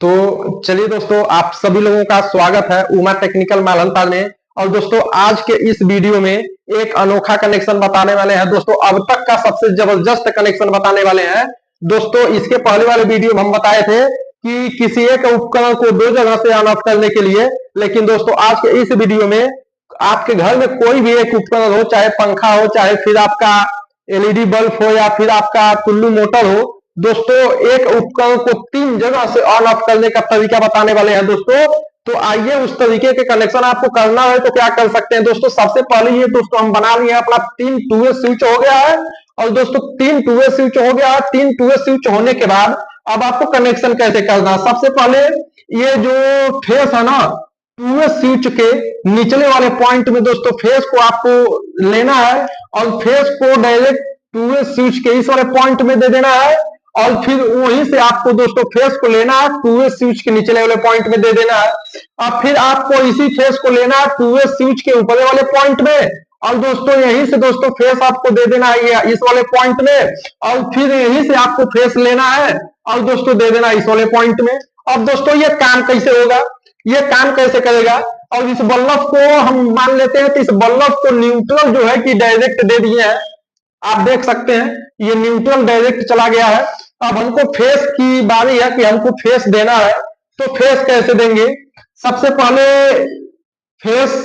तो चलिए दोस्तों, आप सभी लोगों का स्वागत है उमा टेक्निकल मालंता में। और दोस्तों, आज के इस वीडियो में एक अनोखा कनेक्शन बताने वाले हैं। दोस्तों, अब तक का सबसे जबरदस्त कनेक्शन बताने वाले हैं। दोस्तों, इसके पहले वाले वीडियो में हम बताए थे कि किसी एक उपकरण को दो जगह से ऑन ऑफ करने के लिए, लेकिन दोस्तों आज के इस वीडियो में आपके घर में कोई भी एक उपकरण हो, चाहे पंखा हो, चाहे फिर आपका एलईडी बल्ब हो, या फिर आपका टुल्लू मोटर हो, दोस्तों एक उपकरण को तीन जगह से ऑन ऑफ करने का तरीका बताने वाले हैं दोस्तों। तो आइए उस तरीके के कनेक्शन आपको करना है तो क्या कर सकते हैं दोस्तों। सबसे पहले ये दोस्तों हम बना लिए अपना 3 टू वे स्विच हो गया है। और दोस्तों 3 टू वे स्विच हो गया है। 3 टू वे स्विच होने के बाद अब आपको कनेक्शन कैसे करना है। सबसे पहले ये जो फेस है ना, टू वे स्विच के निचले वाले पॉइंट में दोस्तों फेस को आपको लेना है और फेस को डायरेक्ट टू वे स्विच के इस वाले पॉइंट में दे देना है। और फिर वहीं से आपको दोस्तों फेस को लेना है, टू वे स्विच के निचले वाले पॉइंट में दे देना है। अब फिर आपको इसी फेस को लेना है टू वे स्विच के ऊपर वाले पॉइंट में, और दोस्तों यहीं से दोस्तों फेस आपको दे देना है ये इस वाले पॉइंट में। और फिर यहीं से आपको फेस लेना है और दोस्तों दे देना इस वाले पॉइंट में। अब दोस्तों ये काम कैसे होगा, ये काम कैसे करेगा। और इस बल्ब को हम मान लेते हैं कि इस बल्ब को न्यूट्रल जो है कि डायरेक्ट दे दिए हैं। आप देख सकते हैं ये न्यूट्रल डायरेक्ट चला गया है। अब हमको फेस की बारी है कि हमको फेस देना है। तो फेस कैसे देंगे, सबसे पहले फेस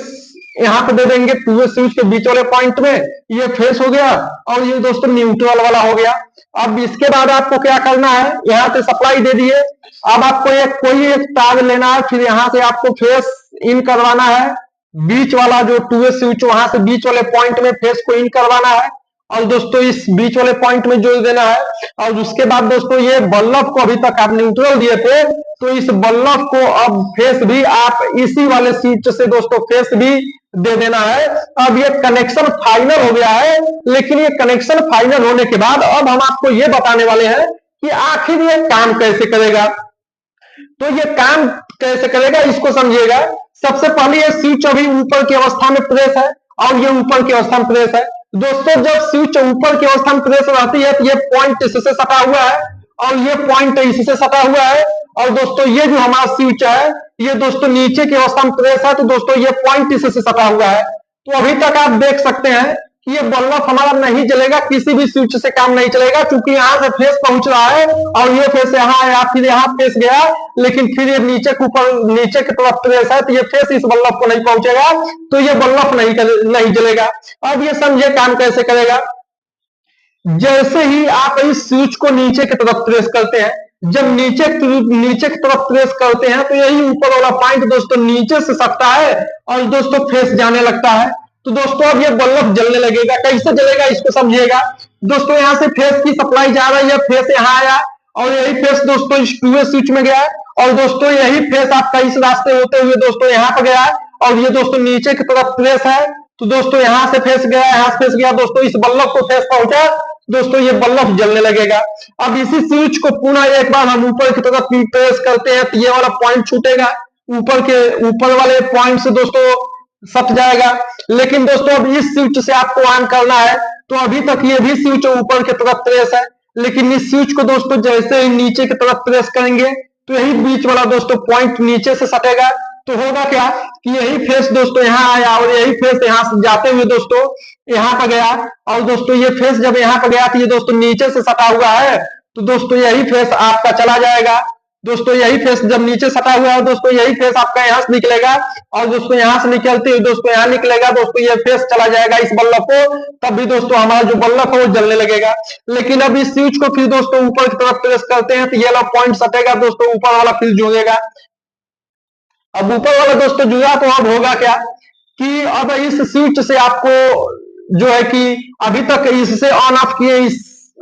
यहाँ पे दे देंगे टू वे स्विच के बीच वाले पॉइंट में, ये फेस हो गया और ये दोस्तों न्यूट्रल वाला हो गया। अब इसके बाद आपको क्या करना है, यहाँ से सप्लाई दे दिए। अब आपको कोई एक तार लेना है, फिर यहाँ से आपको फेस इन करवाना है। बीच वाला जो टू वे स्विच वहां से बीच वाले पॉइंट में फेस को इन करवाना है और दोस्तों इस बीच वाले पॉइंट में जोड़ देना है। और उसके बाद दोस्तों ये बल्ब को अभी तक आप न्यूट्रल दिए थे, तो इस बल्ब को अब फेस भी आप इसी वाले स्विच से दोस्तों फेस भी दे देना है। अब ये कनेक्शन फाइनल हो गया है। लेकिन ये कनेक्शन फाइनल होने के बाद अब हम आपको ये बताने वाले हैं कि आखिर ये काम कैसे करेगा। तो ये काम कैसे करेगा इसको समझिएगा। सबसे पहले ये स्विच अभी ऊपर की अवस्था में प्रेस है और ये ऊपर की अवस्था में प्रेस है। दोस्तों जब स्विच ऊपर की अवस्था में प्रेस रहती है तो ये पॉइंट इससे सटा हुआ है और ये पॉइंट इससे सटा हुआ है। और दोस्तों ये जो हमारा स्विच है ये दोस्तों नीचे की अवस्था में प्रेस है, तो दोस्तों ये पॉइंट इससे सटा हुआ है। तो अभी तक आप देख सकते हैं कि ये बल्ब हमारा नहीं जलेगा, किसी भी स्विच से काम नहीं चलेगा, क्योंकि यहाँ से फेस पहुंच रहा है और ये फेस यहाँ आया, फिर यहाँ फेस गया, लेकिन फिर ये नीचे के ऊपर नीचे की तरफ प्रेस है तो ये फेस इस बल्ब को नहीं पहुंचेगा, तो ये बल्ब नहीं जलेगा। अब ये समझिए काम कैसे करेगा। जैसे ही आप इस स्विच को नीचे की तरफ प्रेस करते हैं, जब नीचे की तरफ प्रेस करते हैं तो यही ऊपर वाला पॉइंट दोस्तों नीचे से सटता है और दोस्तों फेस जाने लगता है। तो दोस्तों अब ये बल्ब जलने लगेगा। कैसे जलेगा इसको समझिएगा। दोस्तों यहाँ से फेस की सप्लाई जा रही है, फेस यहाँ आया और यही फेस दोस्तों इस टू वे स्विच में गया और दोस्तों यही फेस आपका इस रास्ते होते हुए दोस्तों यहाँ पर गया और ये दोस्तों नीचे की तरफ प्रेस है, तो दोस्तों यहाँ से फेस गया, यहाँ से फेस गया, दोस्तों इस बल्ब को फेस पहुंचा, दोस्तों ये बल्ब जलने लगेगा। अब इसी स्विच को पुनः एक बार हम ऊपर की तरफ प्रेस करते हैं तो ये वाला पॉइंट छूटेगा, ऊपर वाले पॉइंट से दोस्तों सट जाएगा। लेकिन दोस्तों अब इस स्विच से आपको ऑन करना है, तो अभी तक ये भी स्विच ऊपर की तरफ प्रेस है, लेकिन इस स्विच को दोस्तों जैसे ही नीचे की तरफ प्रेस करेंगे तो यही बीच वाला दोस्तों पॉइंट नीचे से सटेगा। तो होगा क्या कि यही फेस दोस्तों यहाँ आया और यही फेस यहाँ से जाते हुए दोस्तों यहाँ पर गया और दोस्तों ये फेस जब यहाँ पर गया तो ये दोस्तों नीचे से सटा हुआ है, तो दोस्तों यही फेस आपका चला जाएगा। दोस्तों यही फेस जब नीचे सटा हुआ है दोस्तों यही फेस आपका यहाँ से निकलेगा और दोस्तों यहाँ से निकलते हुए दोस्तों यहाँ निकलेगा, दोस्तों ये फेस चला जाएगा इस बल्ब को, तब भी दोस्तों हमारा जो बल्ब है वो जलने लगेगा। लेकिन अब इस स्विच को फिर दोस्तों ऊपर की तरफ प्रेस करते हैं तो ये वाला पॉइंट सटेगा, दोस्तों ऊपर वाला फिर जुड़ेगा। अब ऊपर वाला दोस्तों जुड़ा तो अब होगा क्या कि अब इस स्विच से आपको जो है कि अभी तक इससे ऑन ऑफ किए, इस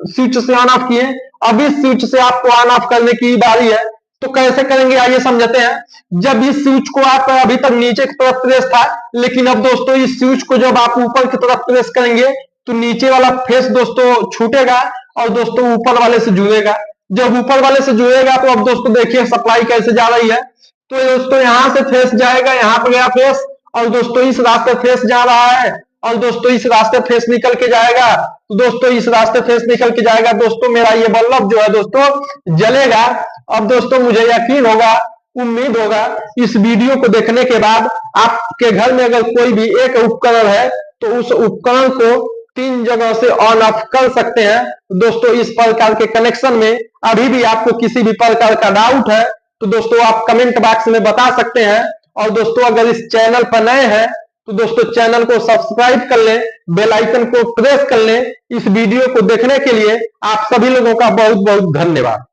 स्विच से ऑन ऑफ किए, अब इस स्विच से आपको ऑन ऑफ करने की बारी है। तो कैसे करेंगे आइए समझते हैं। जब इस स्विच को आप अभी तक नीचे की तरफ प्रेस था, लेकिन अब दोस्तों इस स्विच को जब आप ऊपर की तरफ प्रेस करेंगे तो नीचे वाला फेस दोस्तों छूटेगा और दोस्तों ऊपर वाले से जुड़ेगा। जब ऊपर वाले से जुड़ेगा तो अब दोस्तों देखिए सप्लाई कैसे जा रही है। तो दोस्तों यहाँ से फेस जाएगा, यहाँ पे गया फेस और दोस्तों इस रास्ते फेस जा रहा है और दोस्तों इस रास्ते फेस निकल के जाएगा। तो दोस्तों इस रास्ते फेस निकल के जाएगा दोस्तों, मेरा ये बल्ब जो है दोस्तों जलेगा। अब दोस्तों मुझे यकीन होगा, उम्मीद होगा इस वीडियो को देखने के बाद आपके घर में अगर कोई भी एक उपकरण है तो उस उपकरण को 3 जगह से ऑन ऑफ कर सकते हैं। दोस्तों इस प्रकार के कनेक्शन में अभी भी आपको किसी भी प्रकार का डाउट है तो दोस्तों आप कमेंट बॉक्स में बता सकते हैं। और दोस्तों अगर इस चैनल पर नए हैं तो दोस्तों चैनल को सब्सक्राइब कर लें, बेल आइकन को प्रेस कर लें। इस वीडियो को देखने के लिए आप सभी लोगों का बहुत बहुत धन्यवाद।